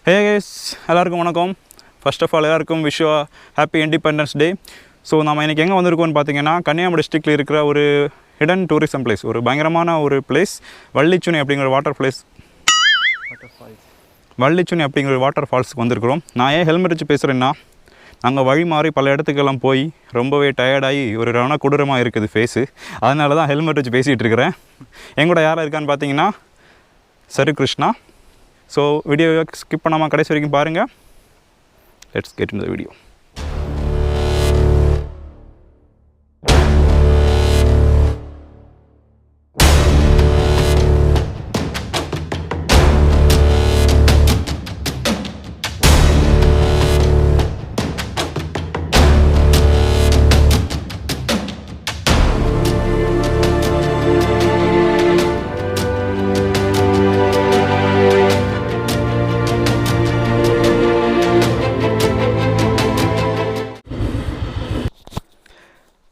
Hey guys, எல்லாருக்கும் வணக்கம். First of all எல்லாருக்கும் wish you a happy Independence Day. So நாம இன்னைக்கு எங்க வந்திருக்கோம்னு பாத்தீங்கன்னா கன்னியாகுமரி டிஸ்ட்ரிக்ட்ல இருக்கிற ஒரு hidden tourism place, ஒரு பயங்கரமான ஒரு place, வள்ளி சுனை அப்படிங்கிற வாட்டர் ஃபால்ஸ். வள்ளி சுனை அப்படிங்கிற வாட்டர் ஃபால்ஸ்க்கு வந்திருக்கோம். நான் ஏன் ஹெல்மெட் வச்சு பேசுறேன்னா நாங்கள் வழி மாறி பல இடத்துக்கெல்லாம் போய் ரொம்பவே டயர்டாகி ஒரு ரண கொடூரமாக இருக்குது ஃபேஸு. அதனால தான் ஹெல்மெட் வச்சு பேசிகிட்டு இருக்கிறேன். எங்கூட யாராக இருக்கான்னு பார்த்தீங்கன்னா சரி கிருஷ்ணா. ஸோ வீடியோவை ஸ்கிப் பண்ணாமல் கடைசி வரைக்கும் பாருங்கள். Let's get in the video.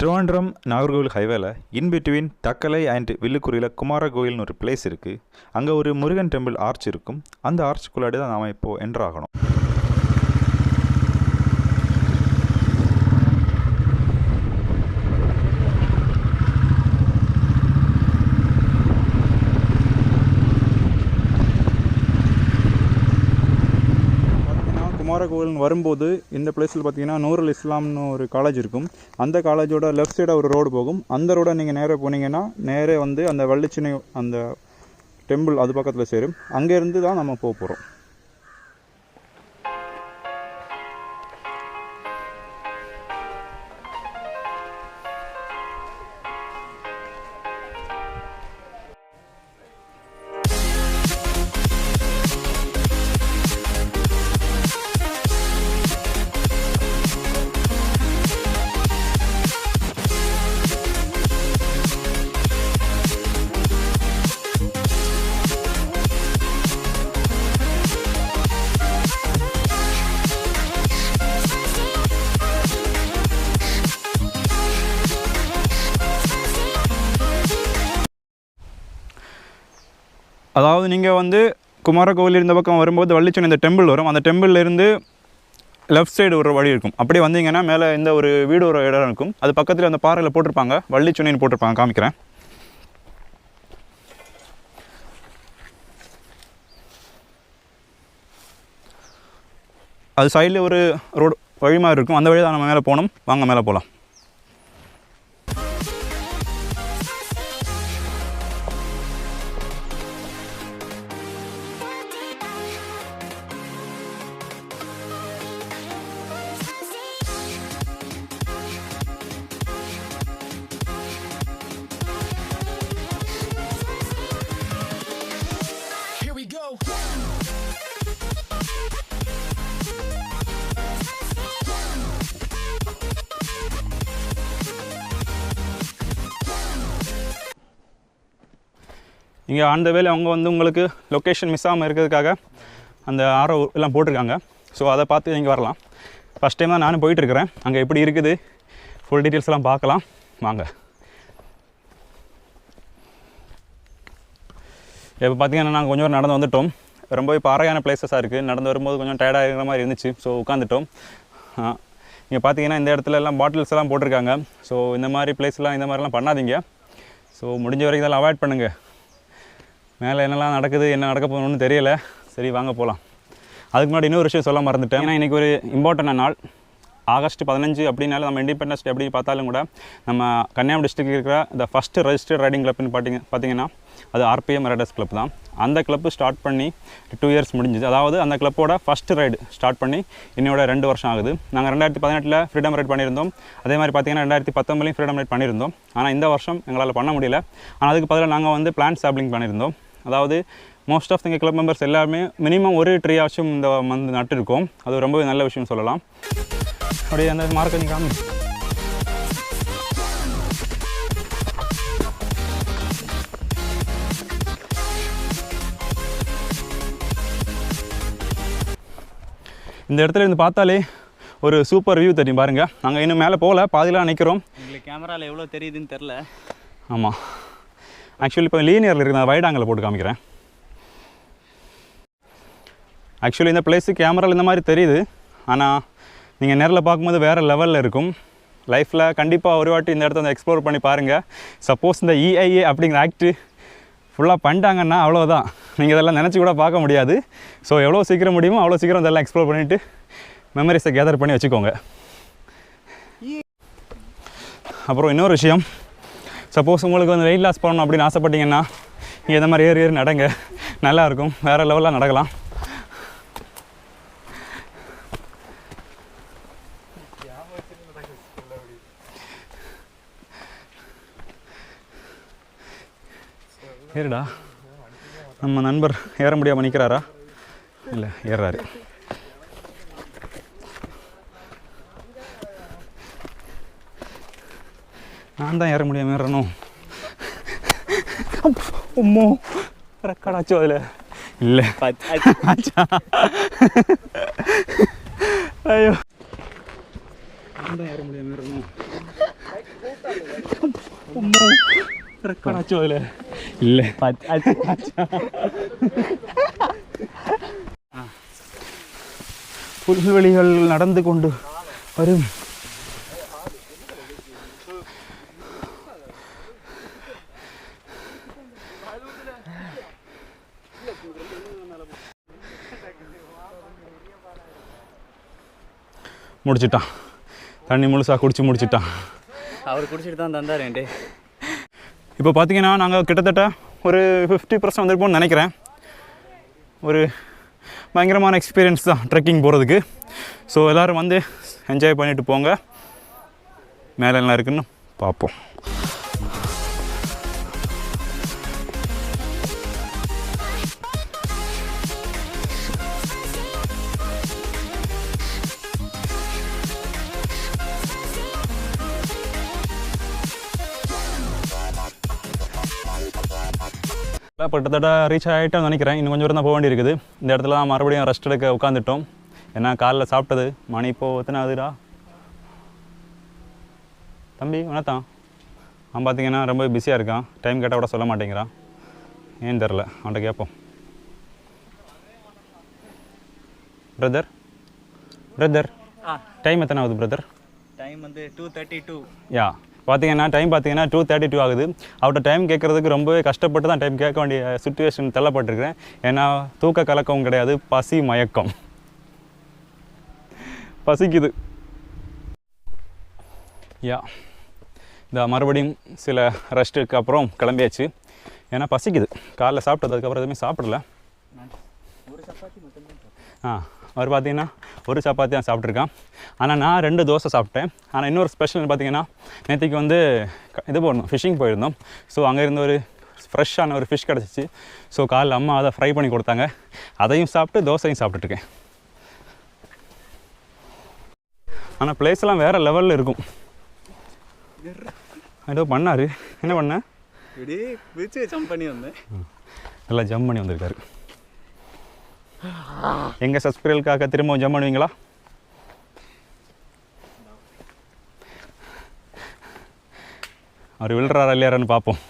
Trivandrum Nagercoil ஹைவேல இன்பிட்வீன் தக்கலை அண்ட் வில்லுக்குரியில் குமார கோயில்னு ஒரு பிளேஸ் இருக்குது. அங்கே ஒரு முருகன் டெம்பிள் ஆர்ச் இருக்கும். அந்த ஆர்ச்சுக்குள்ளாடி தான் நாம் இப்போது என்ட்ரு ஆகணும். குமார கோவில்னு வரும்போது இந்த பிளேஸில் பார்த்தீங்கன்னா நூருல் இஸ்லாம்னு ஒரு காலேஜ் இருக்கும். அந்த காலேஜோட லெஃப்ட் சைடாக ஒரு ரோடு போகும். அந்த ரோடை நீங்கள் நேராக போனீங்கன்னா நேரே வந்து அந்த வள்ளிச்சுனை அந்த டெம்பிள் அது பக்கத்தில் சேரும். அங்கேருந்து தான் நம்ம போக போகிறோம். அதாவது நீங்கள் வந்து குமார கோவில் இருந்த பக்கம் வரும்போது வள்ளிச்சுனை இந்த டெம்பிள் வரும். அந்த டெம்பிள்லேருந்து லெஃப்ட் சைடு ஒரு வழி இருக்கும். அப்படியே வந்தீங்கன்னா மேலே இந்த ஒரு வீடு ஒரு இடம் இருக்கும். அது பக்கத்தில் அந்த பாறையில் போட்டிருப்பாங்க, வள்ளிச்சுனைன்னு போட்டிருப்பாங்க. காமிக்கிறேன். அது சைடில் ஒரு ரோடு வழி மாதிரி இருக்கும். அந்த வழி தான் நம்ம மேலே போகணும். வாங்க மேலே போகலாம். இங்கே அந்த வேலை அவங்க வந்து உங்களுக்கு லொக்கேஷன் மிஸ் ஆகாமல் இருக்கிறதுக்காக அந்த ஆரோ எல்லாம் போட்டிருக்காங்க. ஸோ அதை பார்த்து நீங்கள் வரலாம். ஃபஸ்ட் டைம் தான் நானும் போயிட்டுருக்கிறேன். அங்கே எப்படி இருக்குது ஃபுல் டீட்டெயில்ஸ் எல்லாம் பார்க்கலாம் வாங்க. இப்போ பார்த்திங்கன்னா நாங்கள் கொஞ்சம் நடந்து வந்துவிட்டோம். ரொம்பவே பாறையான பிளேஸஸாக இருக்குது. நடந்து வரும்போது கொஞ்சம் டயர்டாக இருக்கிற மாதிரி இருந்துச்சு. ஸோ உட்காந்துட்டோம். இங்கே பார்த்தீங்கன்னா இந்த இடத்துல எல்லாம் பாட்டில்ஸ் எல்லாம் போட்டிருக்காங்க. ஸோ இந்த மாதிரி பிளேஸ்லாம் இந்த மாதிரிலாம் பண்ணாதீங்க. ஸோ முடிஞ்ச வரைக்கும் இதெல்லாம் அவாய்ட் பண்ணுங்கள். மேலே என்னெல்லாம் நடக்குது, என்ன நடக்க போகணுன்னு தெரியல. சரி வாங்க போகலாம். அதுக்கு முன்னாடி இன்னொரு விஷயம் சொல்ல மறந்துட்டேன். ஏன்னா இன்றைக்கி ஒரு இம்பார்ட்டன்ட் நாள். ஆகஸ்ட் 15 அப்படின்னாலும் நம்ம இண்டிபெண்டன்ஸ் டே அப்படி பார்த்தாலும் கூட நம்ம கன்னியாகுமரி டிஸ்ட்ரிக்ட் இருக்கிற இந்த ஃபஸ்ட்டு ரெஜிஸ்டர்ட் ரைடிங் கிளப்னு பார்த்தீங்கன்னா அது RPM ரைடர்ஸ் கிளப் தான். அந்த கிளப்பு ஸ்டார்ட் பண்ணி 2 இயர்ஸ் முடிஞ்சுது. அதாவது அந்த கிளப்போட ஃபஸ்ட்டு ரைடு ஸ்டார்ட் பண்ணி இன்னோட 2 வருஷம் ஆகுது. நாங்கள் 2018 ஃப்ரீடம் ரைட் பண்ணியிருந்தோம். அதே மாதிரி பார்த்திங்கன்னா 2019 ஃப்ரீடம் ரைட் பண்ணியிருந்தோம். ஆனால் இந்த வருஷம் எங்களால் பண்ண முடியல. ஆனால் அதுக்கு பதிலாக நாங்கள் வந்து பிளான்ட் சாப்ளிங் பண்ணியிருந்தோம். அதாவது மோஸ்ட் ஆஃப் எங்கள் கிளப் மெம்பர்ஸ் எல்லாருமே மினிமம் ஒரு ட்ரீ ஆச்சும் இந்த மந்த் நட்டுருக்கோம். அது ரொம்பவே நல்ல விஷயம் சொல்லலாம். அப்படியே அந்த மார்க்கெட்டிங் காமி இந்த இடத்துல இருந்து பார்த்தாலே ஒரு சூப்பர் வியூ தெரியும் பாருங்கள். நாங்கள் இன்னும் மேலே போகல, பாதிலாம் நிற்கிறோம். உங்களுக்கு கேமராவில் எவ்வளோ தெரியுதுன்னு தெரில. ஆமாம், ஆக்சுவலி இப்போ லீனியரில் இருக்குது, நான் வைட் ஆங்கிளில் போட்டு காமிக்கிறேன். ஆக்சுவலி இந்த பிளேஸு கேமராவில் இந்த மாதிரி தெரியுது, ஆனால் நீங்கள் நேரில் பார்க்கும்போது வேறு லெவலில் இருக்கும். லைஃப்பில் கண்டிப்பாக ஒரு வாட்டி இந்த இடத்த வந்து எக்ஸ்ப்ளோர் பண்ணி பாருங்கள். சப்போஸ் இந்த EIA அப்படிங்கிற ஆக்ட்டு ஃபுல்லாக பண்ணிட்டாங்கன்னா அவ்வளோதான், நீங்கள் இதெல்லாம் நினச்சி கூட பார்க்க முடியாது. ஸோ எவ்வளோ சீக்கிரம் முடியுமோ அவ்வளோ சீக்கிரம் இதெல்லாம் எக்ஸ்ப்ளோர் பண்ணிவிட்டு மெமரிஸை கேதர் பண்ணி வச்சுக்கோங்க. அப்புறம் இன்னொரு விஷயம், சப்போஸ் உங்களுக்கு வந்து வெயிட் லாஸ் பண்ணணும் அப்படின்னு ஆசைப்பட்டீங்கன்னா நீங்கள் இந்த மாதிரி ஏறி நடங்க, நல்லாயிருக்கும், வேறு லெவலில் நடக்கலாம். ஏறுடா, நம்ம நண்பர் ஏற முடியாமல் நிற்கிறாரா? இல்லை, ஏறுறாரு. நான் தான் ஏற முடியாமல் ஏறணும். உம்மோ ரெக்கார்டாச்சோ அதில்? இல்லை, ஐயோ, நான் தான் ஏற முடியாமல் ஏறணும். உம்மோ ரெக்கார்டாச்சோ அதில்? இல்லை, புல்வெளிகள் நடந்து கொண்டு வரும். முடிச்சிட்டான், தண்ணி முழுசாக குடிச்சு முடிச்சிட்டான். அவர் குடிச்சிட்டு தான் தந்தாருண்டே. இப்போ பார்த்தீங்கன்னா நாங்கள் கிட்டத்தட்ட ஒரு 50% வந்திருப்போம்னு நினைக்கிறேன். ஒரு பயங்கரமான எக்ஸ்பீரியன்ஸ் தான் ட்ரெக்கிங் போகிறதுக்கு. ஸோ எல்லோரும் வந்து என்ஜாய் பண்ணிவிட்டு போங்க. மேலே எல்லாம் இருக்குன்னு பார்ப்போம். கிட்டத்தட்ட ரீச் ஆகிட்டோம்னு நினைக்கிறேன். இன்னும் கொஞ்சம் தான் போக வேண்டியிருக்குது. இந்த இடத்துல தான் மறுபடியும் ரெஸ்ட் எடுக்க உட்காந்துட்டோம். ஏன்னா காலைல சாப்பிட்டது. மணி இப்போது எத்தனை ஆகுதுடா தம்பி? வணக்கம். அவன் பார்த்தீங்கன்னா ரொம்ப பிஸியாக இருக்கான். டைம் கேட்டால் கூட சொல்ல மாட்டேங்கிறான். ஏன்னு தெரில, அவன்கிட்ட கேட்போம். பிரதர் டைம் எத்தனை ஆகுது பிரதர்? டைம் வந்து 2:32. யா, பார்த்தீங்கன்னா டைம் பார்த்தீங்கன்னா 2:32 ஆகுது. அவர்கிட்ட டைம் கேட்குறதுக்கு ரொம்பவே கஷ்டப்பட்டு தான் டைம் கேட்க வேண்டிய சுச்சுவேஷன் தள்ளப்பட்டிருக்கிறேன். ஏன்னா தூக்க கலக்கவும் கிடையாது, பசி மயக்கம், பசிக்குது. யா, இந்த மறுபடியும் சில ரெஸ்ட்டுக்கு அப்புறம் கிளம்பியாச்சு. ஏன்னா பசிக்குது. காலைல சாப்பிட்டதுக்கப்புறம் எதுவுமே சாப்பிடல. அவர் பார்த்தீங்கன்னா ஒரு சப்பாத்தி தான் சாப்பிட்ருக்கான். ஆனால் நான் 2 தோசை சாப்பிட்டேன். ஆனால் இன்னொரு ஸ்பெஷல் பார்த்தீங்கன்னா, நேற்றுக்கு வந்து இது போடணும், ஃபிஷ்ஷிங் போயிருந்தோம். ஸோ அங்கே இருந்த ஒரு ஃப்ரெஷ்ஷான ஒரு ஃபிஷ் கிடச்சிச்சு. ஸோ காலைல அம்மா அதை ஃப்ரை பண்ணி கொடுத்தாங்க. அதையும் சாப்பிட்டு தோசையும் சாப்பிட்டுருக்கேன். ஆனால் பிளேஸ்லாம் வேறு லெவலில் இருக்கும். ஏதோ பண்ணார், என்ன பண்ண? ஜம்ப் பண்ணி வந்தேன். நல்லா ஜம்ப் பண்ணி வந்திருக்காரு. எங்கள் சப்ஸ்கிரைபருக்காக திரும்பவும் ஜம்ப் பண்ணுவீங்களா? அவர் விழுறாரா இல்லையாரான்னு பார்ப்போம்.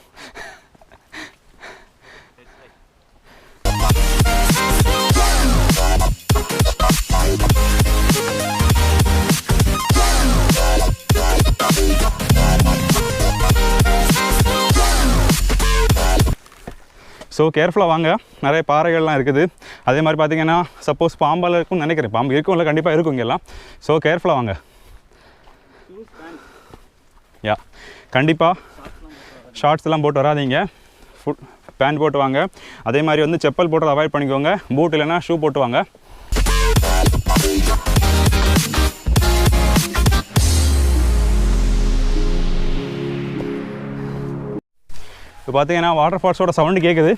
ஸோ கேர்ஃபுல்லாக வாங்க, நிறைய பாறைகள்லாம் இருக்குது. அதே மாதிரி பார்த்தீங்கன்னா சப்போஸ் பாம்பால் இருக்கும்னு நினைக்கிறேன். பாம்பு இருக்கும், இல்லை கண்டிப்பாக இருக்கும் இங்கெல்லாம். ஸோ கேர்ஃபுல்லாக வாங்க. யா, கண்டிப்பாக ஷார்ட்ஸ்லாம் போட்டு வராதிங்க, பேண்ட் போட்டு வாங்க. அதே மாதிரி வந்து செப்பல் போட்டு அவாய்ட் பண்ணிக்கோங்க. பூட் இல்லைன்னா ஷூ போட்டு வாங்க. இப்போ பார்த்தீங்கன்னா வாட்டர் ஃபால்ஸோட சவுண்டு கேட்குது.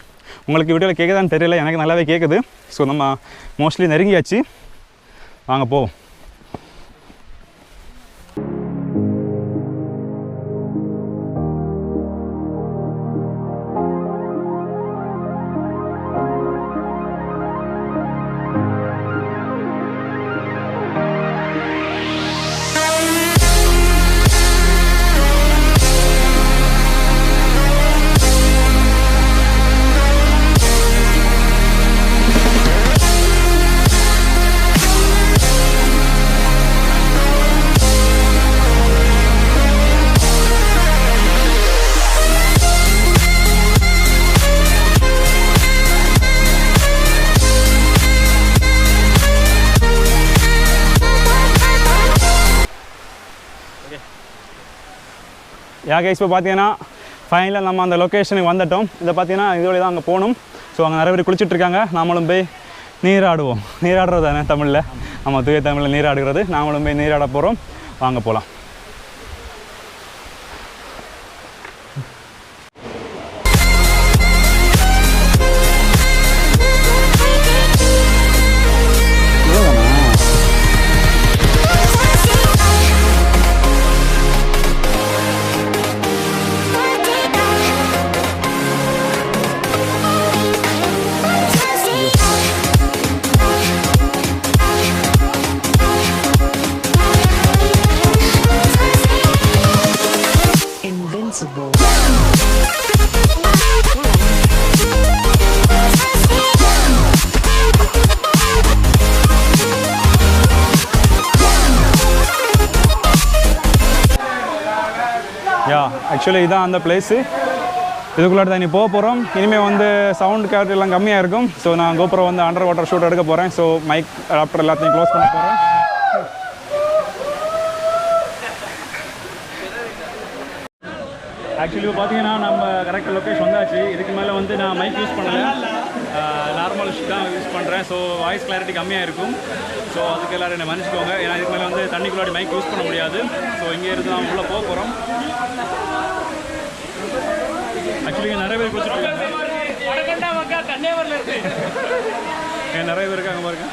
உங்களுக்கு வீடியோவில் கேட்குதான்னு தெரியல, எனக்கு நல்லாவே கேட்குது. ஸோ நம்ம மோஸ்ட்லி நெருங்கியாச்சு, வாங்க போவோம். கைஸ் இப்போ பார்த்தீங்கன்னா ஃபைனலாக நம்ம அந்த லொக்கேஷனுக்கு வந்துட்டோம். இதை பார்த்தீங்கன்னா இதோட தான் அங்கே போகணும். ஸோ அங்கே நிறைய பேர் குளிச்சுட்ருக்காங்க. நாமளும் போய் நீராடுவோம். நீராடுறது தானே தமிழில், நம்ம தூய தமிழில் நீராடுகிறது. நாமளும் போய் நீராட போகிறோம். வாங்க போகலாம். ஆக்சுவலி இதுதான் அந்த பிளேஸு. இதுக்குள்ளாடி தான் நீ போக போகிறோம். இனிமேல் வந்து சவுண்ட் குவாலிட்டி எல்லாம் கம்மியாக இருக்கும். ஸோ நான் GoPro வந்து அண்டர் வாட்டர் ஷூட் எடுக்க போகிறேன். ஸோ மைக் அடாப்டர் எல்லாத்தையும் க்ளோஸ் பண்ண போகிறேன். ஆக்சுவலி பார்த்தீங்கன்னா நம்ம கரெக்டாக லொக்கேஷன் வந்தாச்சு. இதுக்கு மேலே வந்து நான் மைக் யூஸ் பண்ணலை, நார்மல் தான் யூஸ் பண்ணுறேன். ஸோ வாய்ஸ் கிளாரிட்டி கம்மியாக இருக்கும். ஸோ அதுக்கு எல்லோரும் என்னை மன்னிச்சுக்கோங்க. ஏன்னா இதுக்கு மேலே வந்து தண்ணிக்குள்ளாடி மைக் யூஸ் பண்ண முடியாது. ஸோ இங்கே இருந்து நான் உள்ளே போக போகிறோம். ஆக்சுவலி நிறைய பேர் குளிச்சுட்டு நிறைய பேர் இருக்காங்க பாருங்க.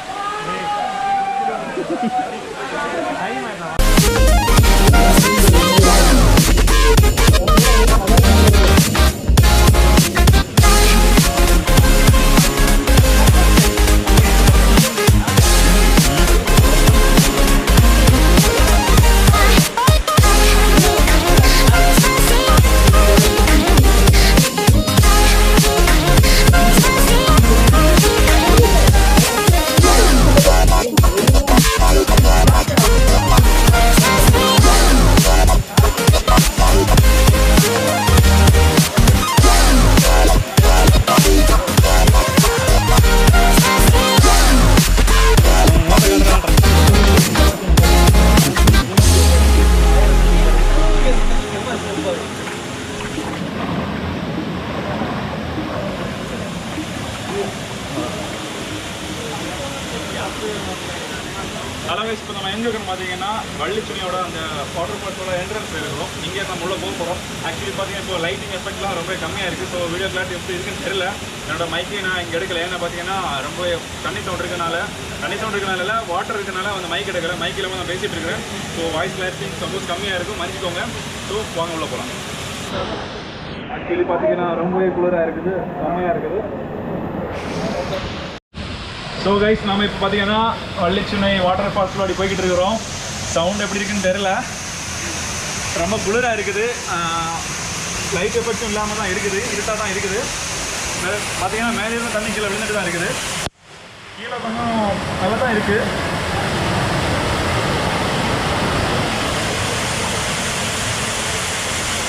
ஹலோ கைஸ், இப்போ நம்ம எங்கே இருக்கிறோம் பார்த்தீங்கன்னா வள்ளி சுனையோட அந்த வாட்டர் ஃபால்ஸோட என்ட்ரன்ஸ் இருக்கிறோம். இங்கே நம்ம உள்ள போக போகிறோம். ஆக்சுவலி பார்த்தீங்கன்னா இப்போ லைட்டிங் எஃபெக்ட்லாம் ரொம்ப கம்மியாக இருக்குது. ஸோ வீடியோ கிளாரிட்டி எப்படி இருக்குன்னு தெரியல. என்னோட மைக்கை நான் இங்கே எடுக்கல. ஏன்னா பார்த்தீங்கன்னா ரொம்ப தண்ணி சவுண்ட் இருக்கனால வாட்டர் இருக்கனால அந்த மைக் எடுக்கல. மைக்கில் நான் பேசிகிட்டு இருக்கிறேன். ஸோ வாய்ஸ் கிளாரிட்டி சப்போஸ் கம்மியாக இருக்கும், மன்னிச்சுக்கோங்க. ஸோ வாங்க உள்ள போகலாம். ஆக்சுவலி பார்த்தீங்கன்னா ரொம்பவே குளிராக இருக்குது, செம்மையாக இருக்குது. ஸோ கைஸ், நம்ம இப்போ பார்த்தீங்கன்னா வள்ளி சுனை வாட்டர் ஃபால்ஸில் அப்படி போய்கிட்டு இருக்கிறோம். சவுண்ட் எப்படி இருக்குன்னு தெரில, ரொம்ப குளிராக இருக்குது. லைட் எஃபெக்ட்டும் இல்லாமல் தான் இருக்குது, இருட்டாக தான் இருக்குது. பார்த்தீங்கன்னா மேலேருந்து தண்ணி கீழே விழுந்துட்டு தான் இருக்குது. கீழே கொஞ்சம் நல்லா தான் இருக்குது.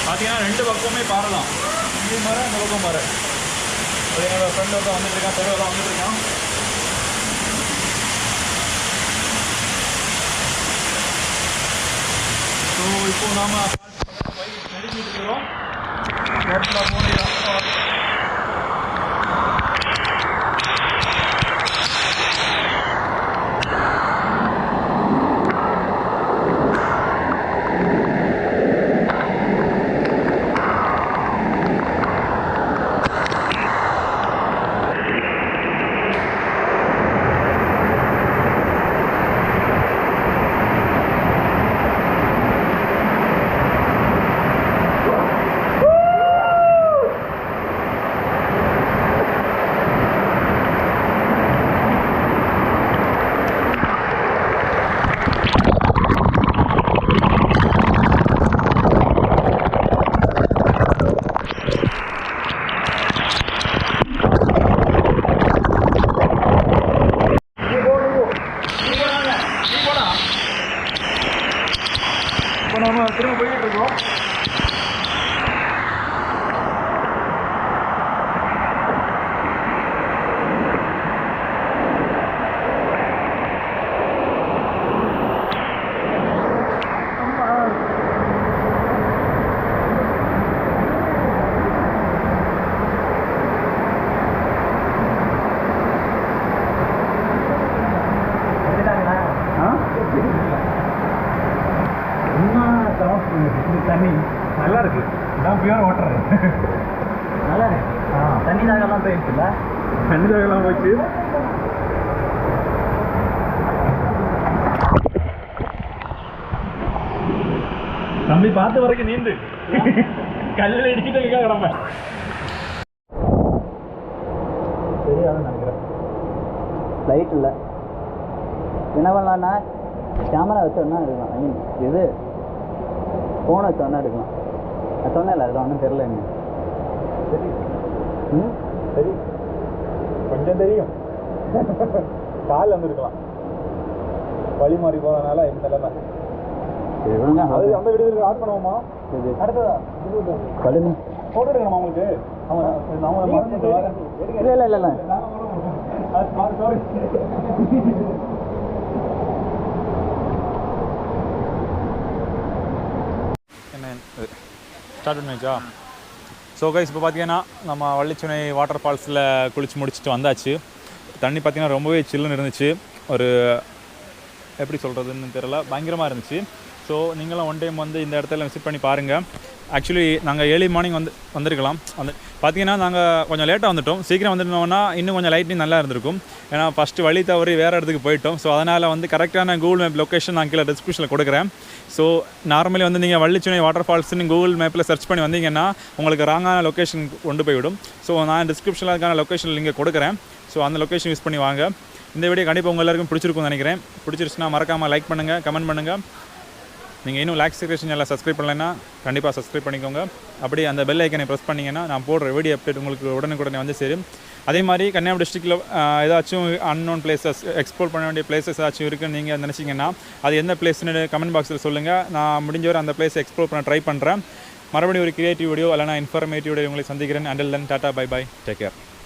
பார்த்தீங்கன்னா ரெண்டு பக்கமே பாறை தான். இங்கே மாற இந்த பக்கம் பாறை. அது என்னோட ஃப்ரெண்ட் தான் வந்துட்டுருக்கான், தெருவை தான் வந்துட்டுருக்கான். ஸோ இப்போ நாம் நடிச்சுட்டு இருக்கிறோம். திரும்ப போயிட்டு இருக்கோம். தண்ணி நல்லா இருக்கு. இதான் பியூர் வாட்டர். நல்லா இருக்கு. தண்ணி தாகலாம் போயிடுச்சுல்ல? தண்ணி தாகலாம் போச்சு. தம்பி பார்த்த வரைக்கும் நீந்து கல்லில் இடிச்சுட்டு இருக்கா கிடம்ப. சரியாதுன்னு நினைக்கிறேன். லைட் இல்லை. என்ன பண்ணலான்னா கேமரா வச்சு ஒன்றா எடுக்கலாம். ஐ மீன் இது ஃபோனை வச்சு ஒன்றா எடுக்கலாம். நான் சொன்னேன்ல அது ஒன்றும் தெரில என்ன. சரி கொஞ்சம் தெரியும். கால் வந்துருக்கலாம். வழி மாறி போனதுனால இந்த நிலைமை. அது அந்த வீடியோவில் ஆட் பண்ணுவோமா? அடுத்ததா படுங்க ஃபோட்டோ எடுக்கணுமா உங்களுக்கு? இல்லை இல்லை இல்லை இல்லை சாரி. என்ன ஸ்டார்ட் பண்ணிச்சா? ஸோ கைஸ் இப்போ பார்த்தீங்கன்னா நம்ம வள்ளிச்சுனை வாட்டர் ஃபால்ஸில் குளிச்சு முடிச்சுட்டு வந்தாச்சு. தண்ணி பார்த்தீங்கன்னா ரொம்பவே சில்லுன்னு இருந்துச்சு. ஒரு எப்படி சொல்கிறதுன்னு தெரியல, பயங்கரமாக இருந்துச்சு. ஸோ நீங்களும் ஒன் டைம் வந்து இந்த இடத்துல விசிட் பண்ணி பாருங்கள். ஆக்சுவலி நாங்கள் ஏர்லி மார்னிங் வந்திருக்கலாம். பார்த்தீங்கன்னா நாங்கள் கொஞ்சம் லேட்டாக வந்துட்டோம். சீக்கிரம் வந்துட்டோம்னா இன்னும் கொஞ்சம் லைட்டிங் நல்லா இருந்திருக்கும். ஏன்னா ஃபஸ்ட்டு வழி தவறி வேறு இடத்துக்கு போயிட்டோம். ஸோ அதனால் வந்து கரெக்டான கூகுள் மேப் லொக்கேஷன் நான் கீழே டிஸ்கிரிப்ஷனில் கொடுக்குறேன். ஸோ நார்மலி வந்து நீங்கள் வள்ளிச்சுனை வாட்டர் ஃபால்ஸ்னு கூகுள் மேப்பில் சர்ச் பண்ணி வந்தீங்கன்னா உங்களுக்கு ராங்கான லொக்கேஷன் கொண்டு போய்விடும். ஸோ நான் டிஸ்கிரிப்ஷனில் அதுக்கான லொக்கேஷன் லிங்கை கொடுக்குறேன். ஸோ அந்த லொக்கேஷன் யூஸ் பண்ணி வாங்க. இந்த வீடியோ கண்டிப்பாக உங்கள் எல்லாருக்கும் பிடிச்சிருக்கும்னு நினைக்கிறேன். பிடிச்சிருச்சுன்னா மறக்காமல் லைக் பண்ணுங்கள், கமெண்ட் பண்ணுங்கள். நீங்கள் இன்னும் லாக்ஸர் கிரியேஷன் எல்லாம் சப்ஸ்கிரைப் பண்ணலைன்னா கண்டிப்பாக சப்ஸ்கிரைப் பண்ணிக்கோங்க. அப்படியே அந்த பெல் ஐக்கனை ப்ரெஸ் பண்ணிங்கன்னா நான் போடுற வீடியோ அப்டேட் உங்களுக்கு உடனுக்குடனே வந்து சேரும். அதே மாதிரி கன்னியாகுமரி டிஸ்ட்ரிக்டில் ஏதாச்சும் அன்னோன் பிளேசஸ் எக்ஸ்ப்ளோர் பண்ண வேண்டிய பிளேசஸ் ஏதாச்சும் இருக்குன்னு நீங்கள் நினச்சிங்கன்னா அது எந்த பிளேஸ்னு கமெண்ட் பாக்ஸில் சொல்லுங்கள். நான் முடிஞ்ச வரை அந்த பிளேஸை எக்ஸ்ப்ளோர் பண்ண ட்ரை பண்ணுறேன். மறுபடியும் ஒரு கிரியேட்டிவ் வீடியோ இல்லைனா இன்ஃபர்மேட்டிவ் வீடியோ உங்களை சந்திக்கிறேன். Until then tata bye bye, take care.